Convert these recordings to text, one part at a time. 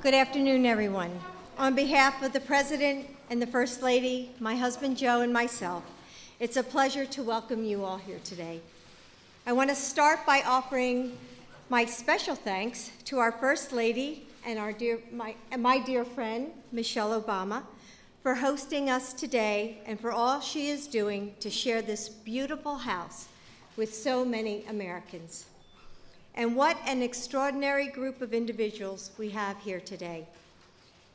Good afternoon, everyone. On behalf of the President and the First Lady, my husband Joe, and myself, it's a pleasure to welcome you all here today. I want to start by offering my special thanks to our First Lady and my dear friend, Michelle Obama, for hosting us today and for all she is doing to share this beautiful house with so many Americans. And what an extraordinary group of individuals we have here today.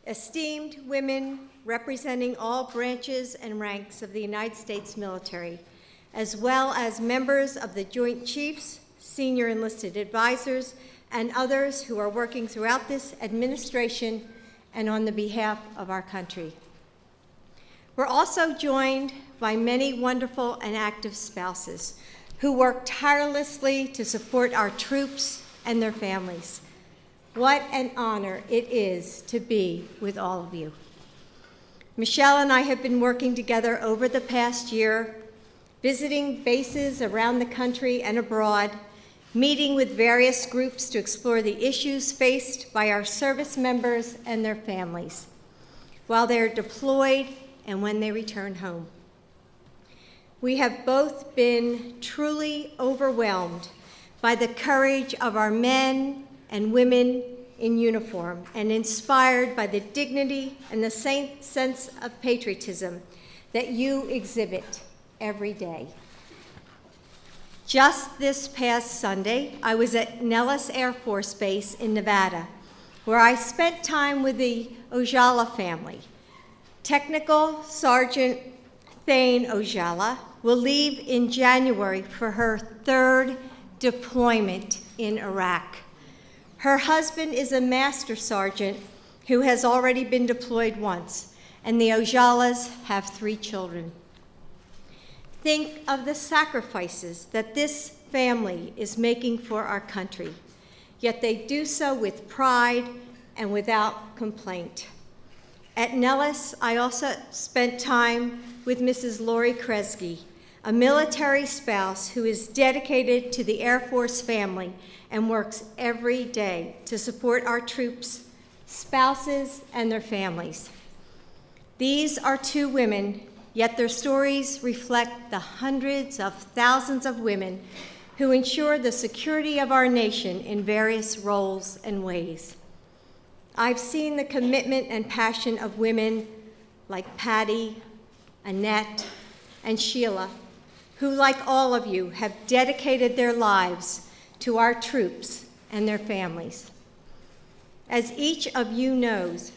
Esteemed women representing all branches and ranks of the United States military, as well as members of the Joint Chiefs, senior enlisted advisors, and others who are working throughout this administration and on the behalf of our country. We're also joined by many wonderful and active spouses who work tirelessly to support our troops and their families. What an honor it is to be with all of you. Michelle and I have been working together over the past year, visiting bases around the country and abroad, meeting with various groups to explore the issues faced by our service members and their families while they're deployed and when they return home. We have both been truly overwhelmed by the courage of our men and women in uniform and inspired by the dignity and the same sense of patriotism that you exhibit every day. Just this past Sunday, I was at Nellis Air Force Base in Nevada, where I spent time with the Ojala family. Technical Sergeant Thane Ojala will leave in January for her third deployment in Iraq. Her husband is a master sergeant who has already been deployed once, and the Ojalas have 3 children. Think of the sacrifices that this family is making for our country, yet they do so with pride and without complaint. At Nellis, I also spent time with Mrs. Lori Kresge, a military spouse who is dedicated to the Air Force family and works every day to support our troops, spouses, and their families. These are 2 women, yet their stories reflect the hundreds of thousands of women who ensure the security of our nation in various roles and ways. I've seen the commitment and passion of women like Patty, Annette, and Sheila, who, like all of you, have dedicated their lives to our troops and their families. As each of you knows,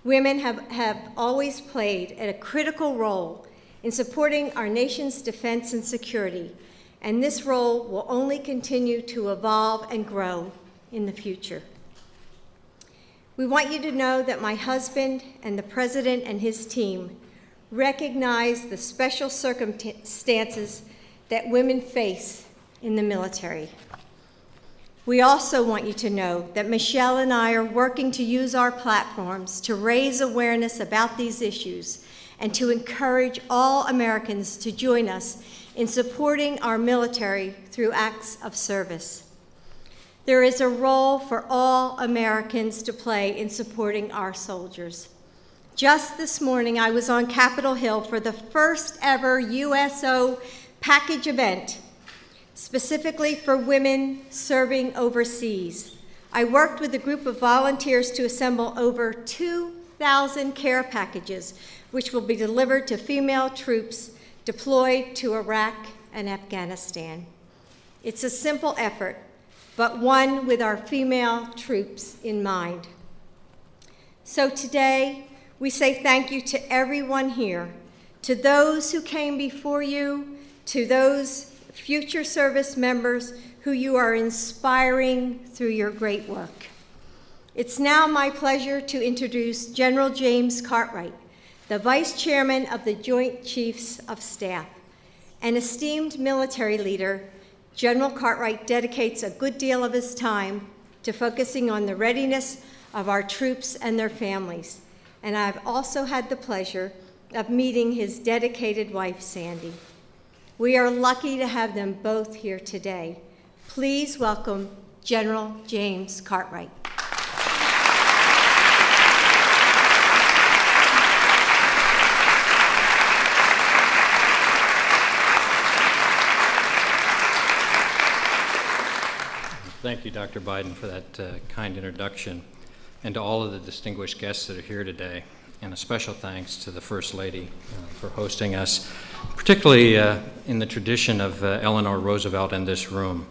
women have always played a critical role in supporting our nation's defense and security, and this role will only continue to evolve and grow in the future. We want you to know that my husband and the President and his team recognize the special circumstances that women face in the military. We also want you to know that Michelle and I are working to use our platforms to raise awareness about these issues and to encourage all Americans to join us in supporting our military through acts of service. There is a role for all Americans to play in supporting our soldiers. Just this morning, I was on Capitol Hill for the first ever USO package event, specifically for women serving overseas. I worked with a group of volunteers to assemble over 2,000 care packages, which will be delivered to female troops deployed to Iraq and Afghanistan. It's a simple effort, but one with our female troops in mind. So today, we say thank you to everyone here, to those who came before you, to those future service members who you are inspiring through your great work. It's now my pleasure to introduce General James Cartwright, the Vice Chairman of the Joint Chiefs of Staff. An esteemed military leader, General Cartwright dedicates a good deal of his time to focusing on the readiness of our troops and their families. And I've also had the pleasure of meeting his dedicated wife, Sandy. We are lucky to have them both here today. Please welcome General James Cartwright. Thank you, Dr. Biden, for that kind introduction, and to all of the distinguished guests that are here today. And a special thanks to the First Lady for hosting us, particularly in the tradition of Eleanor Roosevelt in this room.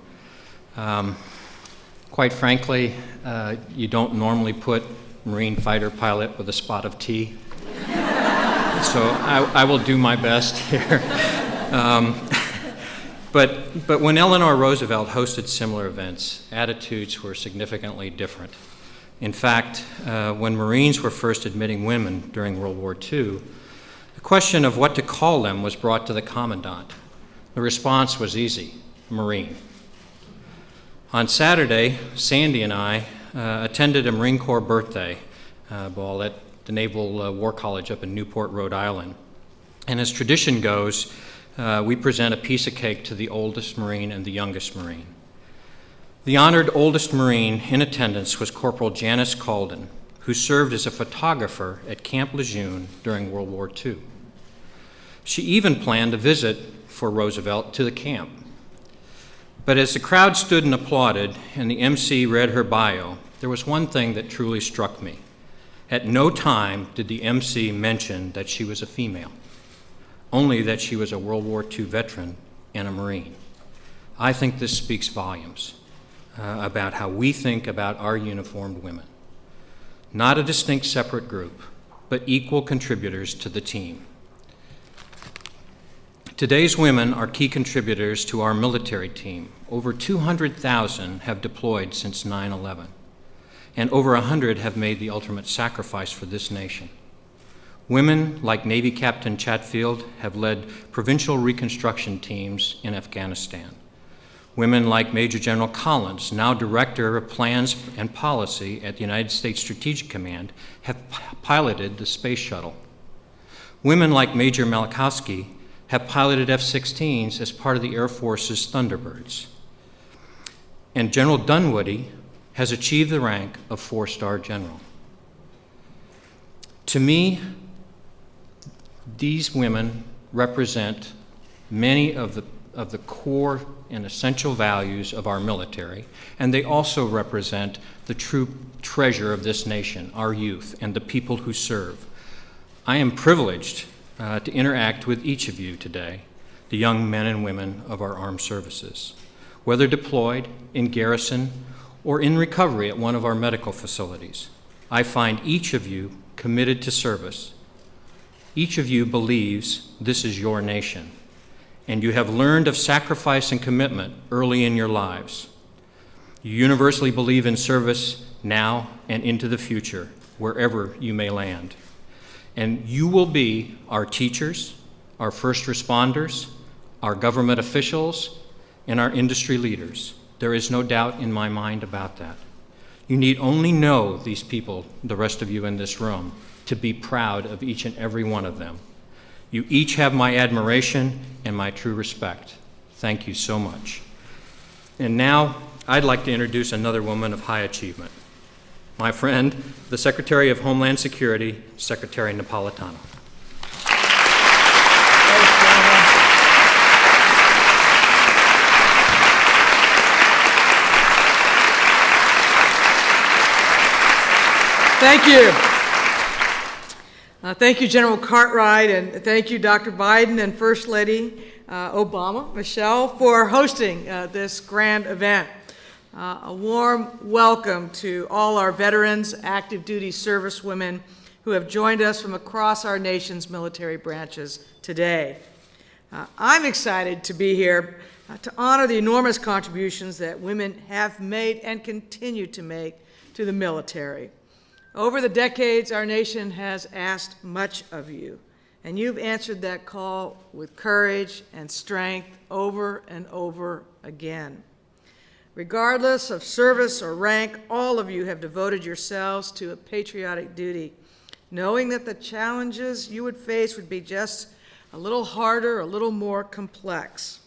Quite frankly, you don't normally put Marine fighter pilot with a spot of tea. So I will do my best here. But when Eleanor Roosevelt hosted similar events, attitudes were significantly different. In fact, when Marines were first admitting women during World War II, the question of what to call them was brought to the Commandant. The response was easy: Marine. On Saturday, Sandy and I attended a Marine Corps birthday ball at the Naval War College up in Newport, Rhode Island. And as tradition goes, we present a piece of cake to the oldest Marine and the youngest Marine. The honored oldest Marine in attendance was Corporal Janice Calden, who served as a photographer at Camp Lejeune during World War II. She even planned a visit for Roosevelt to the camp. But as the crowd stood and applauded and the MC read her bio, there was one thing that truly struck me. At no time did the MC mention that she was a female, only that she was a World War II veteran and a Marine. I think this speaks volumes about how we think about our uniformed women. Not a distinct separate group, but equal contributors to the team. Today's women are key contributors to our military team. Over 200,000 have deployed since 9/11, and over 100 have made the ultimate sacrifice for this nation. Women like Navy Captain Chatfield have led provincial reconstruction teams in Afghanistan. Women like Major General Collins, now Director of Plans and Policy at the United States Strategic Command, have piloted the space shuttle. Women like Major Malachowski have piloted F-16s as part of the Air Force's Thunderbirds. And General Dunwoody has achieved the rank of 4-star general. To me, these women represent many of the core and essential values of our military, and they also represent the true treasure of this nation, our youth, and the people who serve. I am privileged to interact with each of you today, the young men and women of our armed services, whether deployed, in garrison, or in recovery at one of our medical facilities. I find each of you committed to service. Each of you believes this is your nation, and you have learned of sacrifice and commitment early in your lives. You universally believe in service now and into the future, wherever you may land. And you will be our teachers, our first responders, our government officials, and our industry leaders. There is no doubt in my mind about that. You need only know these people, the rest of you in this room, to be proud of each and every one of them. You each have my admiration and my true respect. Thank you so much. And now, I'd like to introduce another woman of high achievement. My friend, the Secretary of Homeland Security, Secretary Napolitano. Thank you. Thank you, General Cartwright, and thank you, Dr. Biden and First Lady Obama, Michelle, for hosting this grand event. A warm welcome to all our veterans, active duty servicewomen who have joined us from across our nation's military branches today. I'm excited to be here to honor the enormous contributions that women have made and continue to make to the military. Over the decades, our nation has asked much of you, and you've answered that call with courage and strength over and over again. Regardless of service or rank, all of you have devoted yourselves to a patriotic duty, knowing that the challenges you would face would be just a little harder, a little more complex.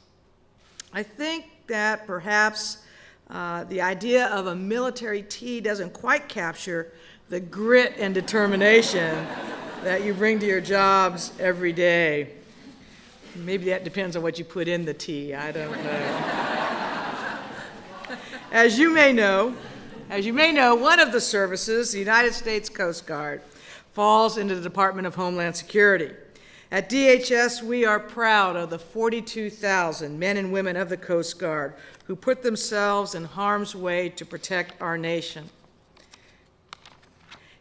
I think that perhaps the idea of a military tea doesn't quite capture the grit and determination that you bring to your jobs every day. Maybe that depends on what you put in the tea, I don't know. As you may know, one of the services, the United States Coast Guard, falls into the Department of Homeland Security. At DHS, we are proud of the 42,000 men and women of the Coast Guard who put themselves in harm's way to protect our nation.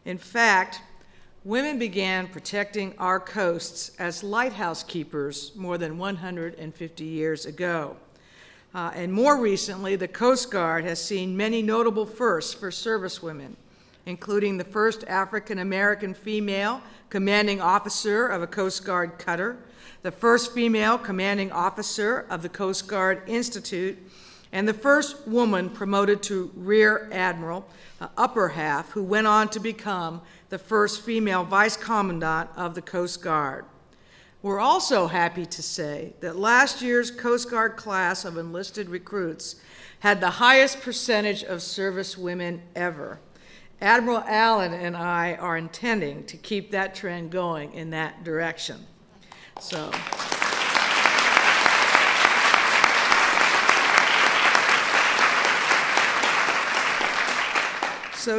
In fact, women began protecting our coasts as lighthouse keepers more than 150 years ago. And more recently, the Coast Guard has seen many notable firsts for servicewomen, including the first African-American female commanding officer of a Coast Guard cutter, the first female commanding officer of the Coast Guard Institute, and the first woman promoted to Rear Admiral, upper half, who went on to become the first female vice commandant of the Coast Guard. We're also happy to say that last year's Coast Guard class of enlisted recruits had the highest percentage of service women ever. Admiral Allen and I are intending to keep that trend going in that direction. So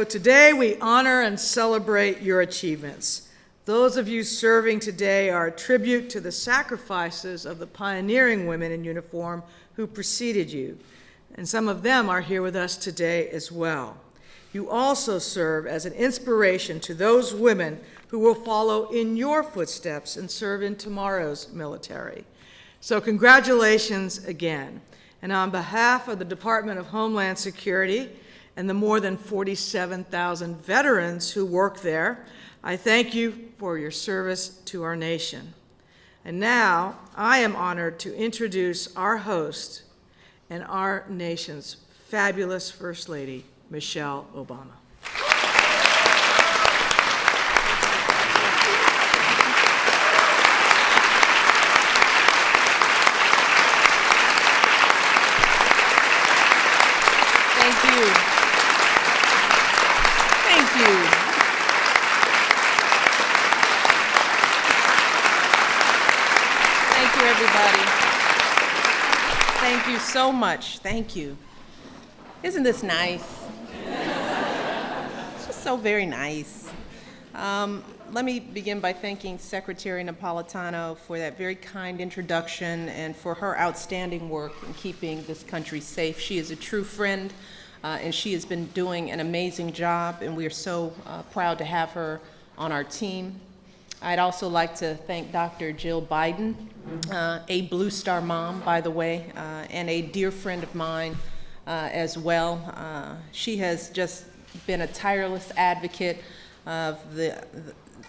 today we honor and celebrate your achievements. Those of you serving today are a tribute to the sacrifices of the pioneering women in uniform who preceded you, and some of them are here with us today as well. You also serve as an inspiration to those women who will follow in your footsteps and serve in tomorrow's military. So congratulations again. And on behalf of the Department of Homeland Security and the more than 47,000 veterans who work there, I thank you for your service to our nation. And now, I am honored to introduce our host and our nation's fabulous First Lady, Michelle Obama. Thank you. Thank you. Thank you, everybody. Thank you so much. Thank you. Isn't this nice? It's just so very nice. Let me begin by thanking Secretary Napolitano for that very kind introduction and for her outstanding work in keeping this country safe. She is a true friend, and she has been doing an amazing job, and we are so proud to have her on our team. I'd also like to thank Dr. Jill Biden, a Blue Star mom, by the way, and a dear friend of mine as well. She has just been a tireless advocate of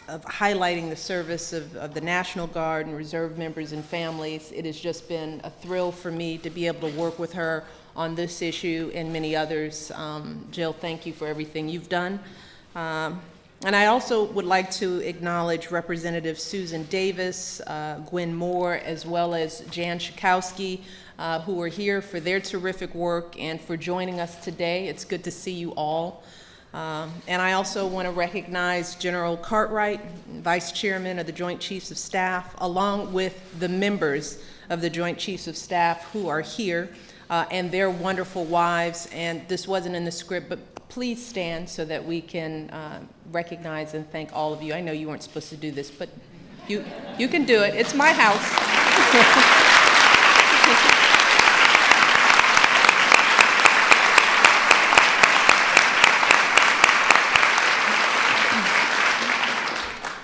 highlighting the service of the National Guard and Reserve members and families. It has just been a thrill for me to be able to work with her on this issue and many others. Jill, thank you for everything you've done. And I also would like to acknowledge Representative Susan Davis, Gwen Moore, as well as Jan Schakowsky, who are here for their terrific work and for joining us today. It's good to see you all. And I also want to recognize General Cartwright, Vice Chairman of the Joint Chiefs of Staff, along with the members of the Joint Chiefs of Staff who are here, and their wonderful wives. And this wasn't in the script, but please stand so that we can recognize and thank all of you. I know you weren't supposed to do this, but you can do it. It's my house.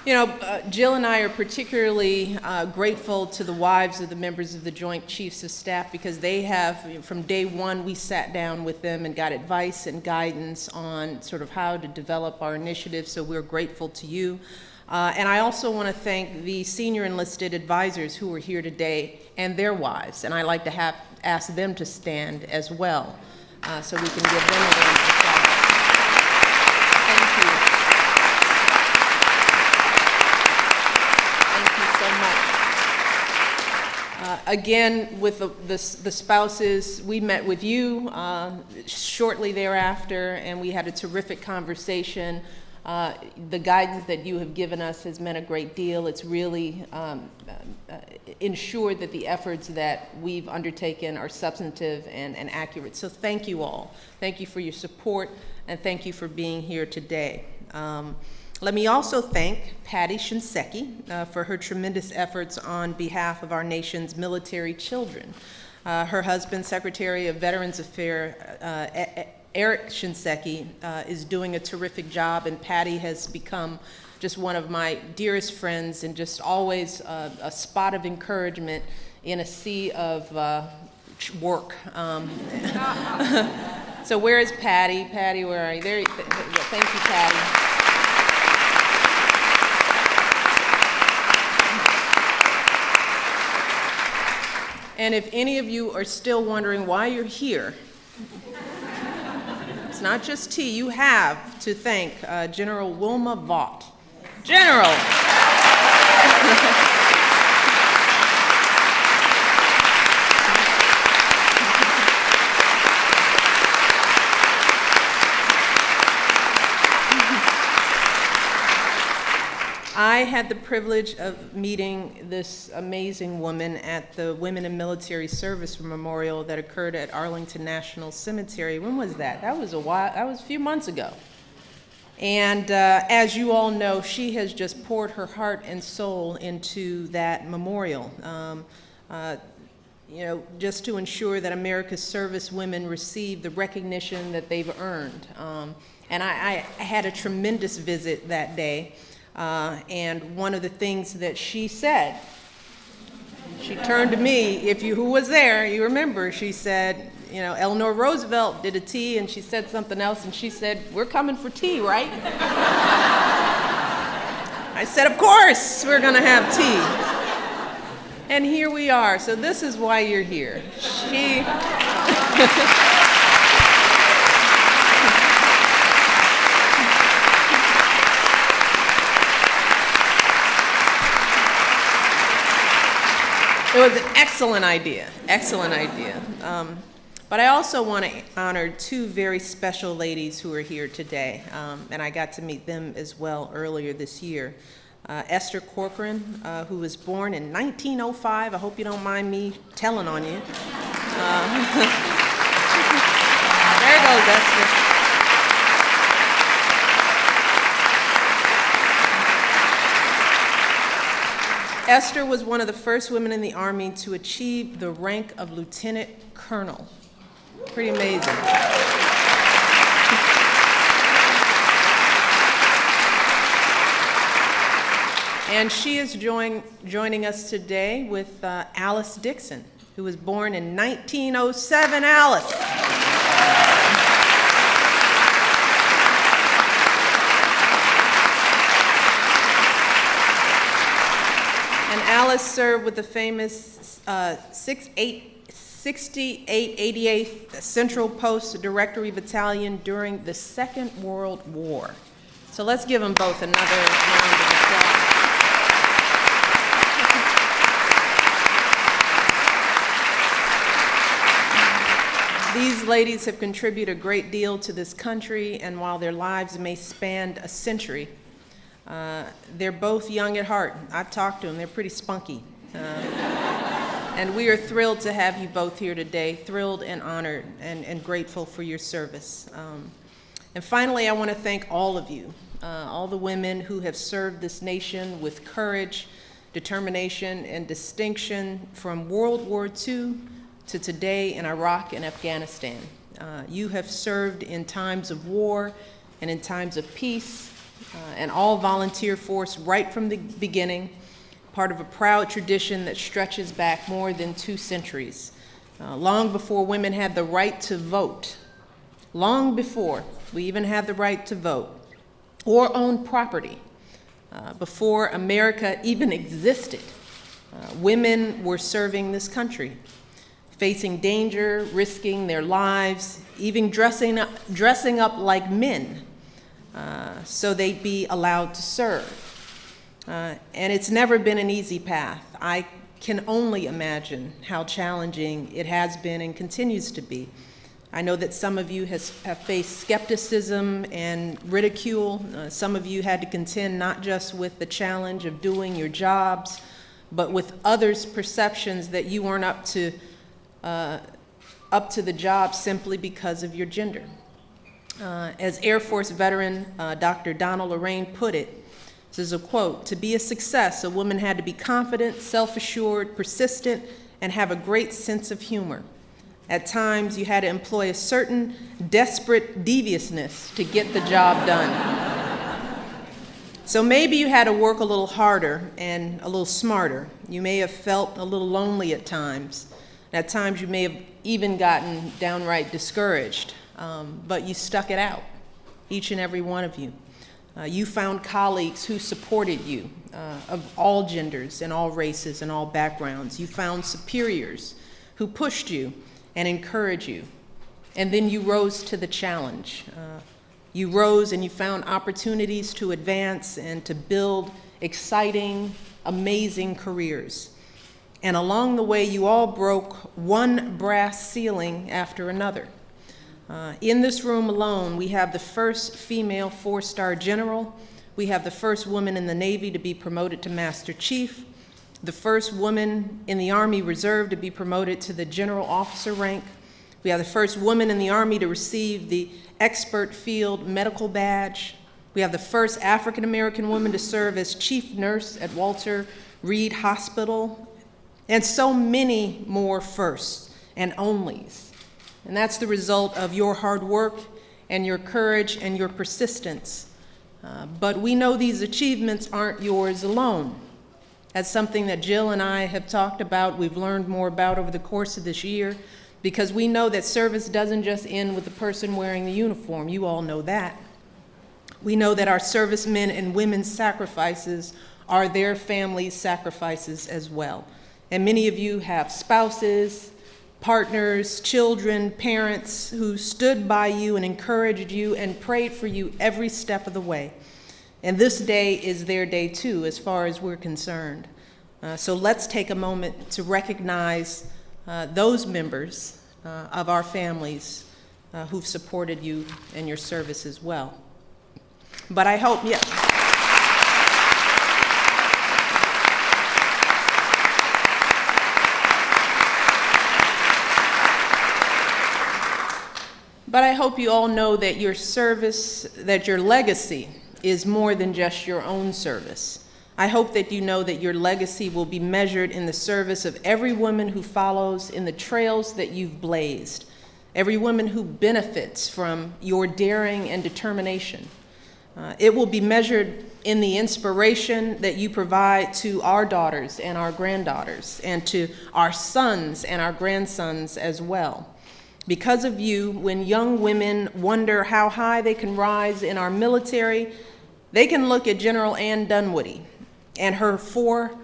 You know, Jill and I are particularly grateful to the wives of the members of the Joint Chiefs of Staff, because they have, from day one, we sat down with them and got advice and guidance on sort of how to develop our initiative, so we're grateful to you. And I also want to thank the senior enlisted advisors who are here today and their wives, and I like to ask them to stand as well, so we can give them a round of applause. Thank you. Again, with the spouses, we met with you shortly thereafter, and we had a terrific conversation The guidance that you have given us has meant a great deal. It's really ensured that the efforts that we've undertaken are substantive and accurate. So thank you all. Thank you for your support, and thank you for being here today. Let me also thank Patty Shinseki for her tremendous efforts on behalf of our nation's military children. Her husband, Secretary of Veterans Affairs, Eric Shinseki, is doing a terrific job, and Patty has become just one of my dearest friends and just always a spot of encouragement in a sea of work. So where is Patty? Patty, where are you? There. Thank you, Patty. And if any of you are still wondering why you're here, it's not just tea. You have to thank General Wilma Vaught. General! I had the privilege of meeting this amazing woman at the Women in Military Service Memorial that occurred at Arlington National Cemetery. When was that? That was a few months ago. And as you all know, she has just poured her heart and soul into that memorial, just to ensure that America's service women receive the recognition that they've earned. And I had a tremendous visit that day. And one of the things that she said, she turned to me, who was there, you remember, she said, Eleanor Roosevelt did a tea, and she said something else, and she said, "We're coming for tea, right?" I said, "Of course we're gonna have tea." And here we are, so this is why you're here. It was an excellent idea. But I also want to honor two very special ladies who are here today, and I got to meet them as well earlier this year. Esther Corcoran, who was born in 1905. I hope you don't mind me telling on you. There goes Esther. Esther was one of the first women in the Army to achieve the rank of lieutenant colonel. Pretty amazing. And she is joining us today with Alice Dixon, who was born in 1907. Alice. And Alice served with the famous 6888th Central Post Directory Battalion during the Second World War. So let's give them both another round of applause. These ladies have contributed a great deal to this country, and while their lives may span a century, they're both young at heart. I've talked to them. They're pretty spunky. And we are thrilled to have you both here today, thrilled and honored and grateful for your service. And finally, I want to thank all of you, all the women who have served this nation with courage, determination, and distinction from World War II to today in Iraq and Afghanistan. You have served in times of war and in times of peace, an all-volunteer force right from the beginning, part of a proud tradition that stretches back more than 2 centuries, long before women had the right to vote, long before we even had the right to vote or own property, before America even existed. Women were serving this country, facing danger, risking their lives, even dressing up like men, so they'd be allowed to serve. And it's never been an easy path. I can only imagine how challenging it has been and continues to be. I know that some of you have faced skepticism and ridicule. Some of you had to contend not just with the challenge of doing your jobs, but with others' perceptions that you weren't up to the job simply because of your gender. As Air Force veteran Dr. Donald Lorraine put it, this is a quote, "To be a success, a woman had to be confident, self-assured, persistent, and have a great sense of humor. At times, you had to employ a certain desperate deviousness to get the job done." So maybe you had to work a little harder and a little smarter. You may have felt a little lonely at times. At times, you may have even gotten downright discouraged, but you stuck it out, each and every one of you. You found colleagues who supported you, of all genders and all races and all backgrounds. You found superiors who pushed you and encouraged you. And then you rose to the challenge. You rose and you found opportunities to advance and to build exciting, amazing careers. And along the way, you all broke one brass ceiling after another. In this room alone, we have the first female 4-star general. We have the first woman in the Navy to be promoted to Master Chief, the first woman in the Army Reserve to be promoted to the general officer rank. We have the first woman in the Army to receive the Expert Field Medical Badge. We have the first African-American woman to serve as chief nurse at Walter Reed Hospital, and so many more firsts and onlys. And that's the result of your hard work and your courage and your persistence. But we know these achievements aren't yours alone. That's something that Jill and I have talked about, we've learned more about over the course of this year, because we know that service doesn't just end with the person wearing the uniform. You all know that. We know that our servicemen and women's sacrifices are their families' sacrifices as well. And many of you have spouses, partners, children, parents who stood by you and encouraged you and prayed for you every step of the way. And this day is their day too, as far as we're concerned. So let's take a moment to recognize those members of our families who've supported you in your service as well. But I hope, But I hope you all know that your service, that your legacy is more than just your own service. I hope that you know that your legacy will be measured in the service of every woman who follows in the trails that you've blazed, every woman who benefits from your daring and determination. It will be measured in the inspiration that you provide to our daughters and our granddaughters, and to our sons and our grandsons as well. Because of you, when young women wonder how high they can rise in our military, they can look at General Ann Dunwoody and her four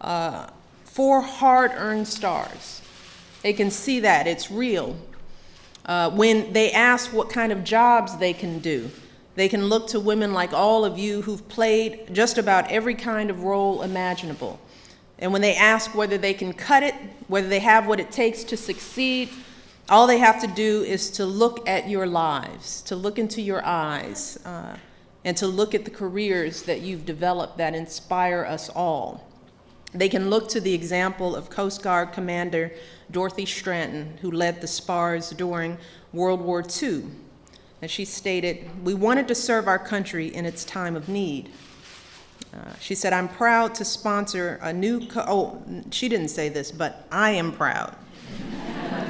hard-earned stars. They can see that, it's real. When they ask what kind of jobs they can do, they can look to women like all of you who've played just about every kind of role imaginable. And when they ask whether they can cut it, whether they have what it takes to succeed, all they have to do is to look at your lives, to look into your eyes, and to look at the careers that you've developed that inspire us all. They can look to the example of Coast Guard Commander Dorothy Stratton, who led the SPARS during World War II. And she stated, "We wanted to serve our country in its time of need." She said, "I'm proud to sponsor a new, she didn't say this, but I am proud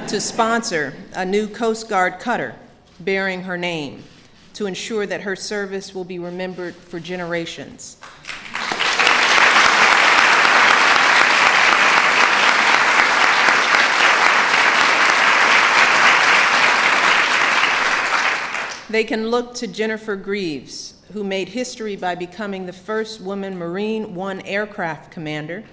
to sponsor a new Coast Guard cutter bearing her name to ensure that her service will be remembered for generations." They can look to Jennifer Greaves, who made history by becoming the first woman Marine One aircraft commander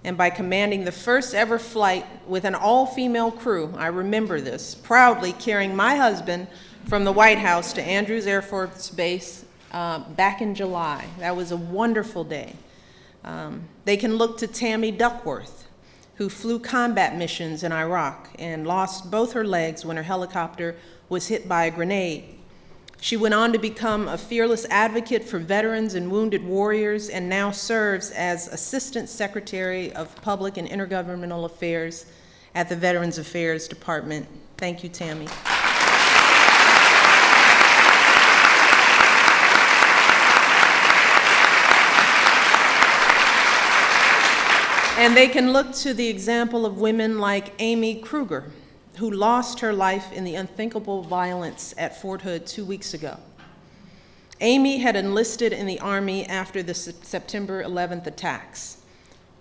and by commanding the first ever flight with an all-female crew. I remember this, proudly carrying my husband from the White House to Andrews Air Force Base back in July. That was a wonderful day. They can look to Tammy Duckworth, who flew combat missions in Iraq and lost both her legs when her helicopter was hit by a grenade. She went on to become a fearless advocate for veterans and wounded warriors and now serves as Assistant Secretary of Public and Intergovernmental Affairs at the Veterans Affairs Department. Thank you, Tammy. And they can look to the example of women like Amy Kruger, who lost her life in the unthinkable violence at Fort Hood 2 weeks ago. Amy had enlisted in the Army after the September 11th attacks.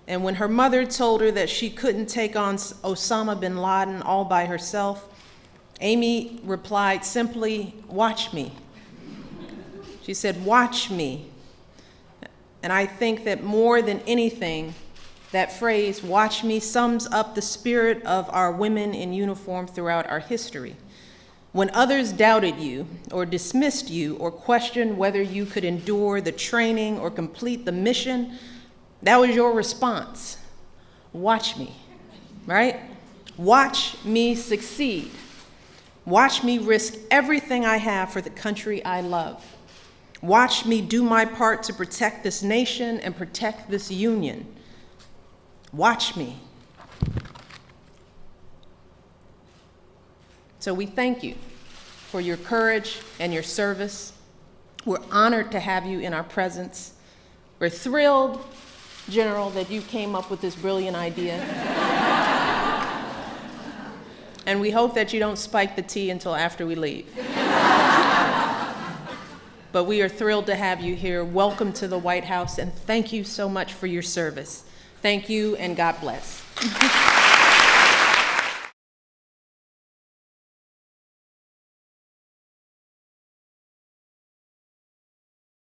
And when her mother told her that she couldn't take on Osama bin Laden all by herself, Amy replied simply, "Watch me." She said, "Watch me." And I think that more than anything, that phrase, "watch me," sums up the spirit of our women in uniform throughout our history. When others doubted you or dismissed you or questioned whether you could endure the training or complete the mission, that was your response. Watch me, right? Watch me succeed. Watch me risk everything I have for the country I love. Watch me do my part to protect this nation and protect this union. Watch me. So we thank you for your courage and your service. We're honored to have you in our presence. We're thrilled, General, that you came up with this brilliant idea. And we hope that you don't spike the tea until after we leave. But we are thrilled to have you here. Welcome to the White House, and thank you so much for your service. Thank you, and God bless.